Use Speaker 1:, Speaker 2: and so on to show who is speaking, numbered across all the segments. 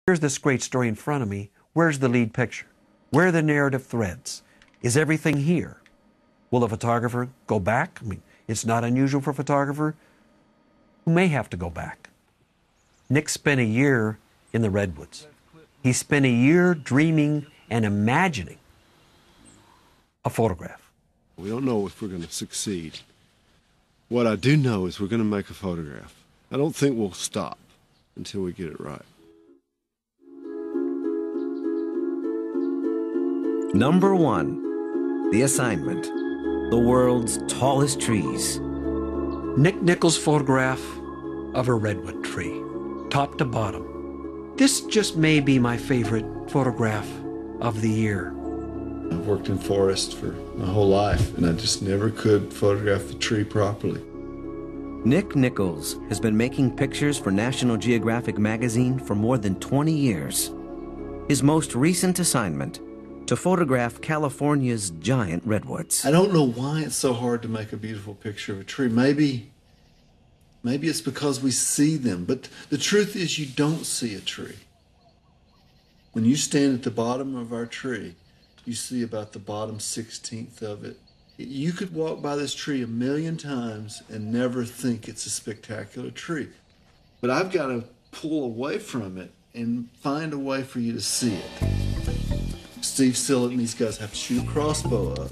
Speaker 1: Here's this great story in front of me. Where's the lead picture? Where are the narrative threads? Is everything here? Will a photographer go back? I mean, it's not unusual for a photographer who may have to go back. Nick spent a year in the Redwoods. He spent a year dreaming and imagining a photograph.
Speaker 2: We don't know if we're going to succeed. What I do know is we're going to make a photograph. I don't think we'll stop until we get it right.
Speaker 3: Number 1, the assignment, the world's tallest trees.
Speaker 1: Nick Nichols' photograph of a redwood tree, top to bottom. This just may be my favorite photograph of the year.
Speaker 2: I've worked in forest for my whole life, and I just never could photograph the tree properly.
Speaker 3: Nick Nichols has been making pictures for National Geographic magazine for more than 20 years. His most recent assignment, to photograph California's giant redwoods.
Speaker 2: I don't know why it's so hard to make a beautiful picture of a tree. Maybe it's because we see them, but the truth is you don't see a tree. When you stand at the bottom of our tree, you see about the bottom 16th of it. You could walk by this tree 1,000,000 times and never think it's a spectacular tree. But I've got to pull away from it and find a way for you to see it. Steve Sillett and these guys have to shoot a crossbow up.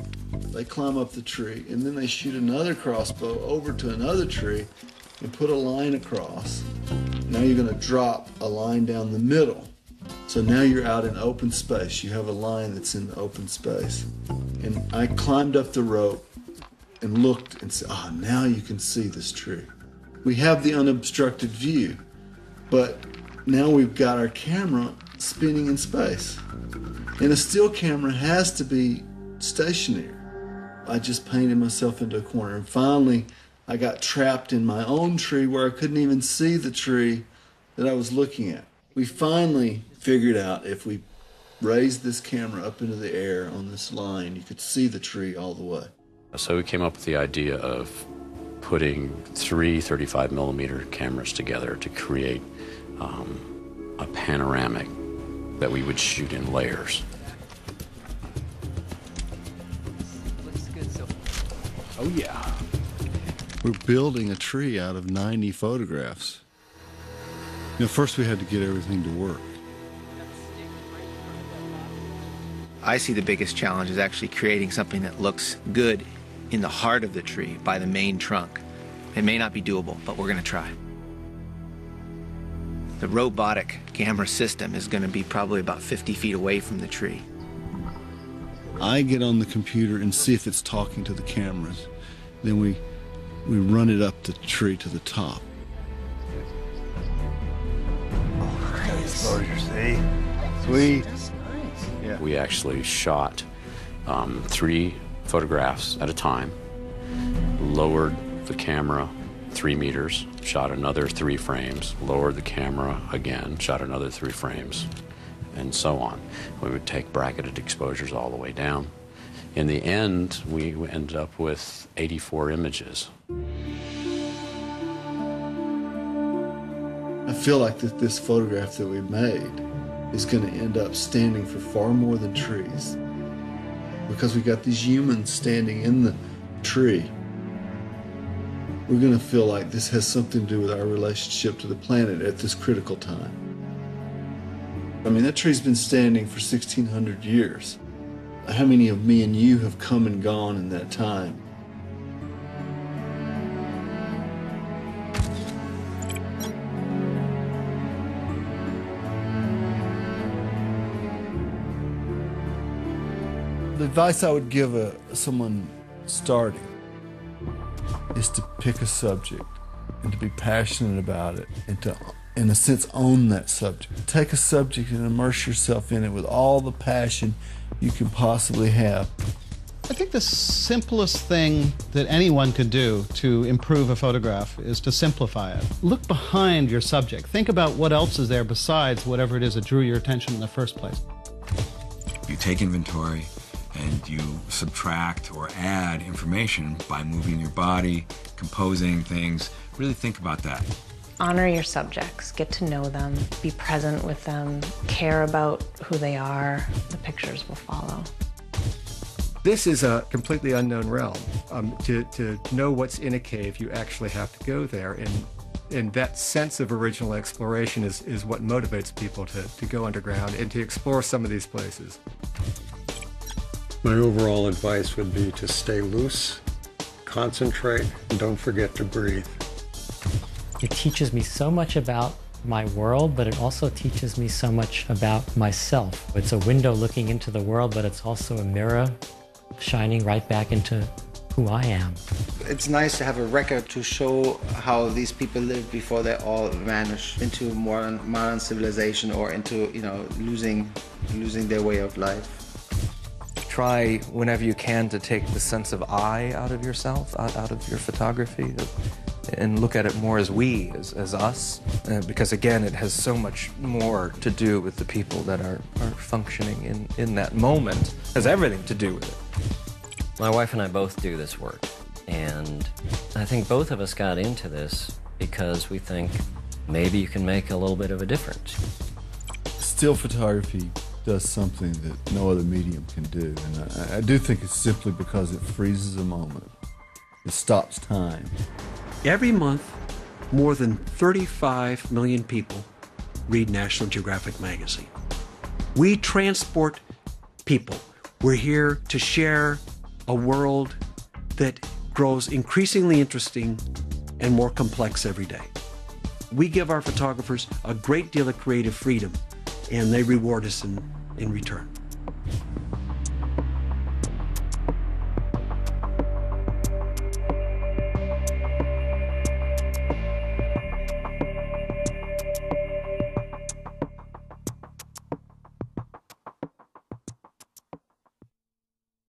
Speaker 2: They climb up the tree, and then they shoot another crossbow over to another tree and put a line across. Now you're going to drop a line down the middle. So now you're out in open space. You have a line that's in the open space. And I climbed up the rope and looked and said, now you can see this tree. We have the unobstructed view, but now we've got our camera spinning in space. And a still camera has to be stationary. I just painted myself into a corner. And finally, I got trapped in my own tree where I couldn't even see the tree that I was looking at. We finally figured out if we raised this camera up into the air on this line, you could see the tree all the way.
Speaker 4: So we came up with the idea of putting 3 35mm cameras together to create a panoramic that we would shoot in layers.
Speaker 2: Oh yeah. We're building a tree out of 90 photographs. First we had to get everything to work.
Speaker 5: I see the biggest challenge is actually creating something that looks good in the heart of the tree by the main trunk. It may not be doable, but we're going to try. The robotic camera system is going to be probably about 50 feet away from the tree.
Speaker 2: I get on the computer and see if it's talking to the cameras. Then we run it up the tree to the top.
Speaker 6: Exposure, see? Sweet.
Speaker 4: Yeah. We actually shot 3 photographs at a time, lowered the camera 3 meters, shot another 3 frames, lowered the camera again, shot another 3 frames, and so on. We would take bracketed exposures all the way down. In the end, we ended up with 84 images.
Speaker 2: I feel like that this photograph that we made is going to end up standing for far more than trees, because we got these humans standing in the tree. We're going to feel like this has something to do with our relationship to the planet at this critical time. I mean, that tree's been standing for 1,600 years. How many of me and you have come and gone in that time? The advice I would give someone starting is to pick a subject and to be passionate about it and to, in a sense, own that subject. Take a subject and immerse yourself in it with all the passion you can possibly have.
Speaker 7: I think the simplest thing that anyone could do to improve a photograph is to simplify it. Look behind your subject. Think about what else is there besides whatever it is that drew your attention in the first place.
Speaker 8: You take inventory and you subtract or add information by moving your body, composing things. Really think about that.
Speaker 9: Honor your subjects, get to know them, be present with them, care about who they are. The pictures will follow.
Speaker 10: This is a completely unknown realm. To know what's in a cave, you actually have to go there, and that sense of original exploration is what motivates people to go underground and to explore some of these places.
Speaker 11: My overall advice would be to stay loose, concentrate, and don't forget to breathe.
Speaker 12: It teaches me so much about my world, but it also teaches me so much about myself. It's a window looking into the world, but it's also a mirror shining right back into who I am.
Speaker 13: It's nice to have a record to show how these people lived before they all vanished into modern civilization or into, losing their way of life.
Speaker 14: Try whenever you can to take the sense of I out of yourself, out of your photography, and look at it more as we, as us, because again, it has so much more to do with the people that are functioning in that moment. It has everything to do with it.
Speaker 15: My wife and I both do this work, and I think both of us got into this because we think maybe you can make a little bit of a difference.
Speaker 2: Still photography does something that no other medium can do, and I do think it's simply because it freezes a moment. It stops time.
Speaker 1: Every month, more than 35 million people read National Geographic magazine. We transport people. We're here to share a world that grows increasingly interesting and more complex every day. We give our photographers a great deal of creative freedom, and they reward us in return.